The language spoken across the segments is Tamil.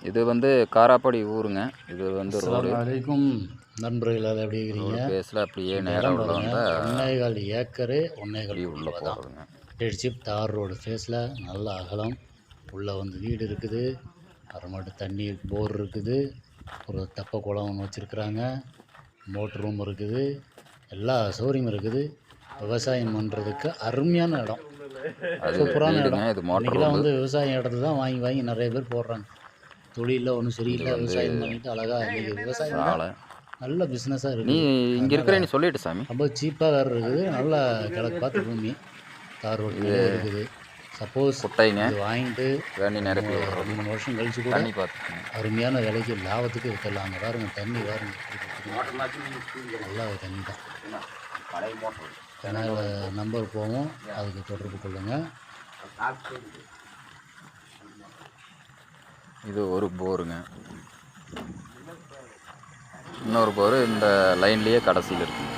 இது வந்து காராப்படி ஊருங்க. இது வந்து ரோடு. அஸ்ஸலாமு அலைக்கும் நண்பர்களே, எப்படி ரோடு இருக்கிறீங்க? பேஸில் அப்படியே இந்த நேராக இடம் உள்ள பாருங்க, வந்தால் 1.25 ஏக்கரு, 1.25 அப்படியே உள்ளே ரூபா தான். போகிறதுங்க. டெட்ஷிப் தார் ரோடு ஃபேஸில் நல்ல அகலம். உள்ளே வந்து வீடு இருக்குது, அப்புறமேட்டு தண்ணி போர் இருக்குது, ஒரு தெப்ப குளம் ஒன்று வச்சுருக்குறாங்க, மோட்ரு ரூம் இருக்குது, எல்லா சௌகரியமும் இருக்குது. விவசாயம் பண்ணுறதுக்கு அருமையான இடம், சூப்பரான வீடுங்க. இடம். இது மோட்டர் இன்றைக்கெல்லாம் ரூம்பு. வந்து விவசாயம் இடத்த தான் வாங்கி வாங்கி நிறைய பேர் போடுறாங்க. தொழிலில் ஒன்றும் இது சரியில்லை, வந்து விவசாயம் பண்ணிவிட்டு அழகாக இன்றைக்கி விவசாயம் தான் சாலை. நல்ல பிஸ்னஸாக நீ இருக்குது. இங்கே அதனால் இருக்கிற நீ சொல்லிட்டு சாமி. ரொம்ப சீப்பாக வேறு இருக்குது, நல்லா கிழக்கு பார்த்து பூமி, தார் ரோட் மேலே இருக்குது. சப்போஸ் குட்டைங்க. இது வாங்கிட்டு தண்ணி நிரப்பி 2-3 வருஷம் கழிச்சு கூட தண்ணி பார்த்துக்கோங்க. அருமையான விலைக்கு லாபத்துக்கு விற்றுலாம். அங்கே பாருங்க தண்ணி பாருங்க, நல்லா தண்ணி தான். அதனால் நம்பர் போவோம், அதுக்கு தொடர்பு கொள்ளுங்கள். இது ஒரு போருங்க. இன்னொரு போர் இந்த லைன்லேயே கடைசியில் இருக்குங்க.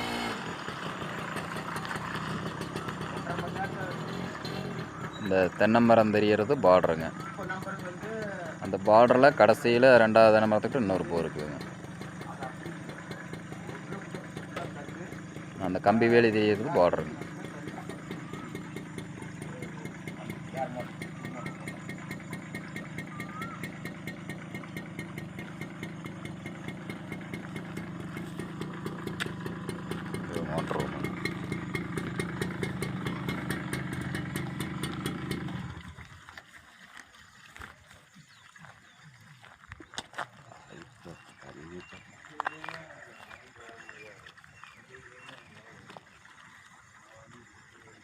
இந்த தென்னைமரம் தெரியறது பார்டருங்க. அந்த பார்டரில் கடைசியில் 2வது தென்னைமரத்துக்கு இன்னொரு போர் இருக்குதுங்க. அந்த கம்பி வேலி தெரியறது பார்டருங்க. Motor room.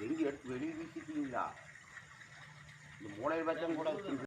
எங்கே எடுத்து வெளியே வீசிட்டீங்களா? இந்த மூளையில் வச்சா கூட